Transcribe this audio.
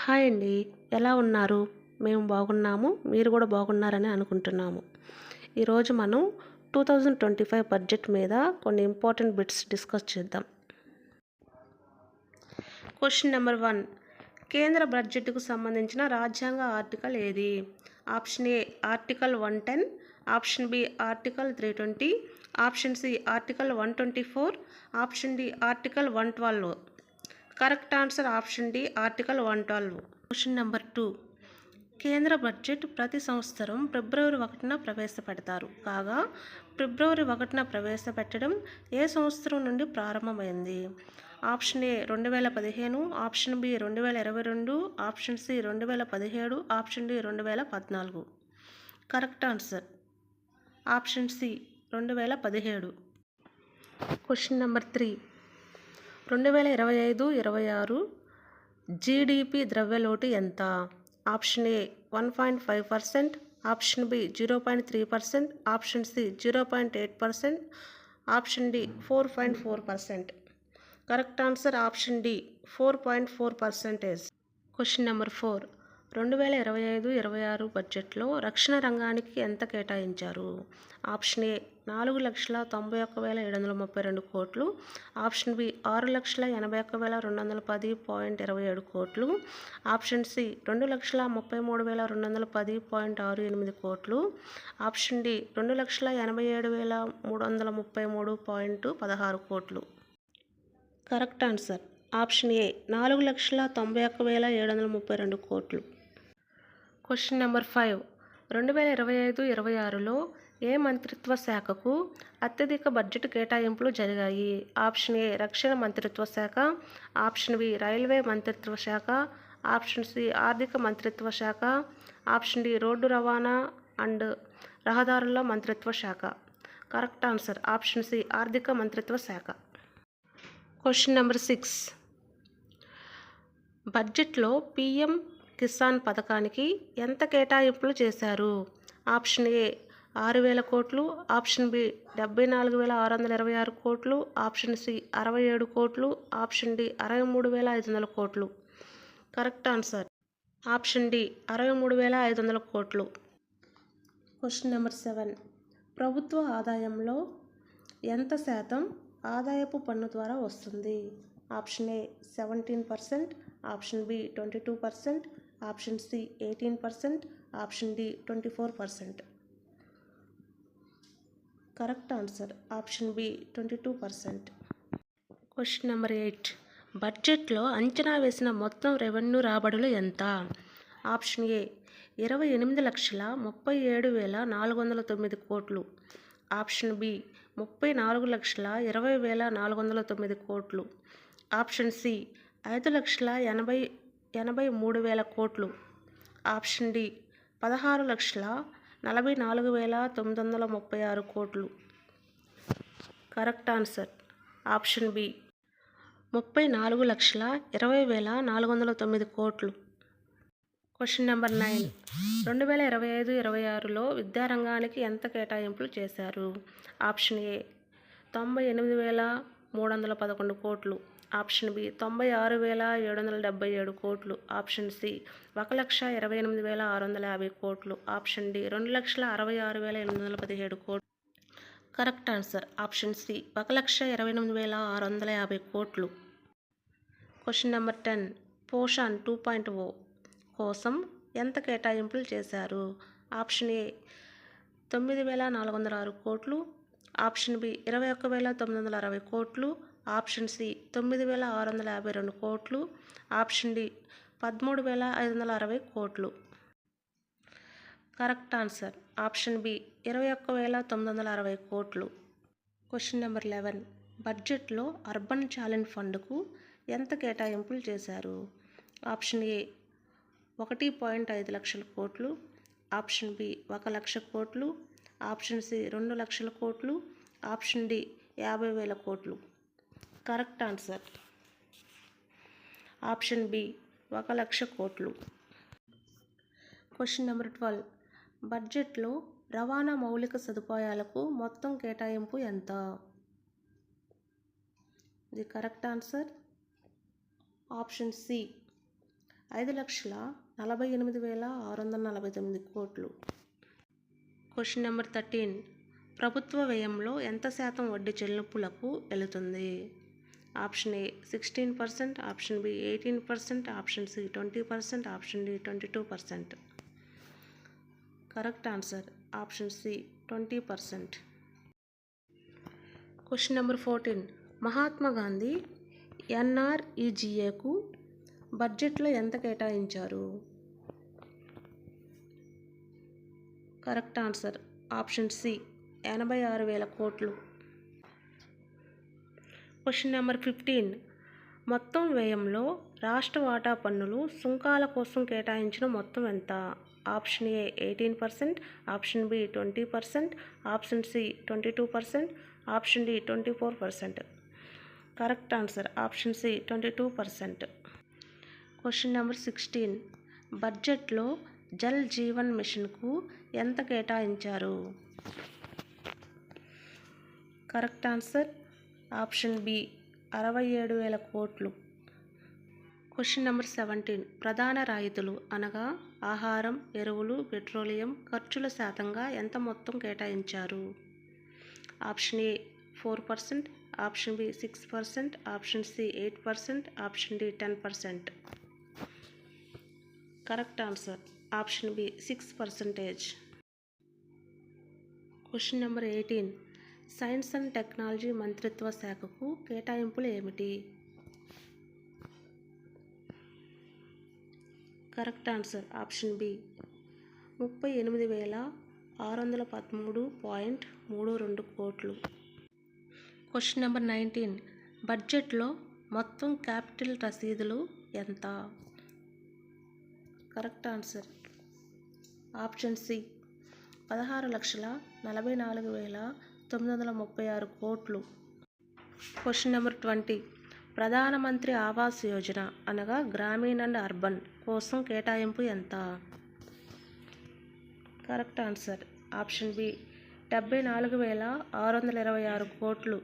Hi అండి. ఎలా ఉన్నారు? మేము బాగున్నాము. మీరు కూడా బాగున్నారని అనుకుంటున్నాము. ఈరోజు మనం 2025 బడ్జెట్ మీద కొన్ని ఇంపార్టెంట్ బిట్స్ డిస్కస్ చేద్దాం. Question number 1. కేంద్ర బడ్జెట్కు సంబంధించిన రాజ్యాంగ ఆర్టికల్ ఏది? Option A article 110, option B article 320, option C article 124, option D article 112. Correct answer option D article 112. Question number 2. కేంద్ర బడ్జెట్ ప్రతి సంవత్సరం ఫిబ్రవరి 1న ప్రవేశపెడతారు. కాగా ఫిబ్రవరి 1న ప్రవేశపెట్టడం ఏ సంవత్సరం నుండి ప్రారంభమైంది? Option A 2015, option B 2022, option C 2017, option D 2014. Correct answer option C 2017. Question number 3. 2025-26 GDP ద్రవ్యలోటు ఎంత? Option A 1.5%, option B 0.3%, option C 0.8%, option D 4.4%. Correct answer option D 4.4%. Question number 4. 2025-26 బడ్జెట్లో రక్షణ రంగానికి ఎంత కేటాయించారు? ఆప్షన్ ఏ 4,91,732 కోట్లు, ఆప్షన్ బి 6,81,210.27 కోట్లు, option C 2,33,210.68 కోట్లు, ఆప్షన్ డి 2,87,333.16 కోట్లు. కరెక్ట్ ఆన్సర్ ఆప్షన్ ఏ 4,91,732 కోట్లు. Question number 5. 2025-26లో ఏ మంత్రిత్వ శాఖకు అత్యధిక బడ్జెట్ కేటాయింపులు జరిగాయి? ఆప్షన్ ఏ రక్షణ మంత్రిత్వ శాఖ, ఆప్షన్ బి రైల్వే మంత్రిత్వ శాఖ, ఆప్షన్ సి ఆర్థిక మంత్రిత్వ శాఖ, ఆప్షన్ డి రోడ్డు రవాణా అండ్ రహదారుల మంత్రిత్వ శాఖ. కరెక్ట్ ఆన్సర్ ఆప్షన్ సి ఆర్థిక మంత్రిత్వ శాఖ. Question number 6. బడ్జెట్లో పీఎం కిసాన్ పథకానికి ఎంత కేటాయింపులు చేశారు? ఆప్షన్ ఏ 6,000 కోట్లు, ఆప్షన్ బి 74,626 కోట్లు, ఆప్షన్ సి 67 కోట్లు, ఆప్షన్ డి 63,500 కోట్లు. కరెక్ట్ ఆన్సర్ ఆప్షన్ డి 63,500 కోట్లు. Question number 7. ప్రభుత్వ ఆదాయంలో ఎంత శాతం ఆదాయపు పన్ను ద్వారా వస్తుంది? Option A 17%, option B 22%, option C 18%, option D 24%. Correct answer option B 22%. Question number 8. బడ్జెట్లో అంచనా వేసిన మొత్తం రెవెన్యూ రాబడులు ఎంత? ఆప్షన్ ఏ 28,37,409 కోట్లు, ఆప్షన్ బి 34,20,409 కోట్లు, ఆప్షన్ సి 5,83,000 కోట్లు, ఆప్షన్ డి 16,44,936 కోట్లు. కరెక్ట్ ఆన్సర్ ఆప్షన్ బి 34,20,409 కోట్లు. Question number 9. 2025-26లో విద్యారంగానికి ఎంత కేటాయింపులు చేశారు? ఆప్షన్ ఏ 98,311 కోట్లు, ఆప్షన్ బి 96,777 కోట్లు, ఆప్షన్ సి 1,28,650 కోట్లు, ఆప్షన్ డి 2,66,817 కోట్లు. కరెక్ట్ ఆన్సర్ ఆప్షన్ సి 1,28,650 కోట్లు. Question number 10. పోషణ్ 2.0 కోసం ఎంత కేటాయింపులు చేశారు? ఆప్షన్ ఏ 9,406 కోట్లు, ఆప్షన్ బి 21,960 కోట్లు, ఆప్షన్ సి 9,652 కోట్లు, ఆప్షన్ డి 13,560 కోట్లు. కరెక్ట్ ఆన్సర్ ఆప్షన్ బి 21,960 కోట్లు. Question number 11. బడ్జెట్లో అర్బన్ ఛాలెంజ్ ఫండ్కు ఎంత కేటాయింపులు చేశారు? ఆప్షన్ ఏ 1.5 లక్షల కోట్లు, ఆప్షన్ బి 1 లక్ష కోట్లు, ఆప్షన్ సి 2 లక్షల కోట్లు, ఆప్షన్ డి 50,000 కోట్లు. కరెక్ట్ ఆన్సర్ ఆప్షన్ బి 1 లక్ష కోట్లు. Question number 12. బడ్జెట్లో రవాణా మౌలిక సదుపాయాలకు మొత్తం కేటాయింపు ఎంత? The correct answer option C 5,48,649 కోట్లు. Question number 13. ప్రభుత్వ వ్యయంలో ఎంత శాతం వడ్డీ చెల్లింపులకు వెళుతుంది? Option A 16%, option B 18%, option C 20%, option D 22%. Correct answer option C 20%. Question number 14. Mahatma Gandhi NREGAకు బడ్జెట్లో ఎంత కేటాయించారు? కరెక్ట్ ఆన్సర్ ఆప్షన్ సి 86,000 కోట్లు. Question number 15. మొత్తం వ్యయంలో రాష్ట్ర వాటా పన్నులు సుంకాల కోసం కేటాయించిన మొత్తం ఎంత? Option A 18%, option B 20%, option C 22%, option D 24%. Correct answer option C 22%. Question number 16. బడ్జెట్లో జల్ జీవన్ మిషన్కు ఎంత కేటాయించారు? కరెక్ట్ ఆన్సర్ ఆప్షన్ బి 67,000 కోట్లు. Question number 17. ప్రధాన రాయితీలు అనగా ఆహారం, ఎరువులు, పెట్రోలియం ఖర్చుల శాతంగా ఎంత మొత్తం కేటాయించారు? Option A 4%, option B 6%, option C 8%, option D 10%. Correct answer option B 6%. Question number 18. Science and technology మంత్రిత్వ శాఖకు కేటాయింపులు ఏమిటి? కరెక్ట్ ఆన్సర్ ఆప్షన్ బి 38,613.32 కోట్లు. Question number 19. బడ్జెట్లో మొత్తం క్యాపిటల్ రసీదులు ఎంత? కరెక్ట్ ఆన్సర్ ఆప్షన్ సి 16,44,936 కోట్లు. Question number 20. ప్రధానమంత్రి ఆవాస్ యోజన అనగా గ్రామీణ అండ్ అర్బన్ కోసం కేటాయింపు ఎంత? కరెక్ట్ ఆన్సర్ ఆప్షన్ బి 74,626 కోట్లు.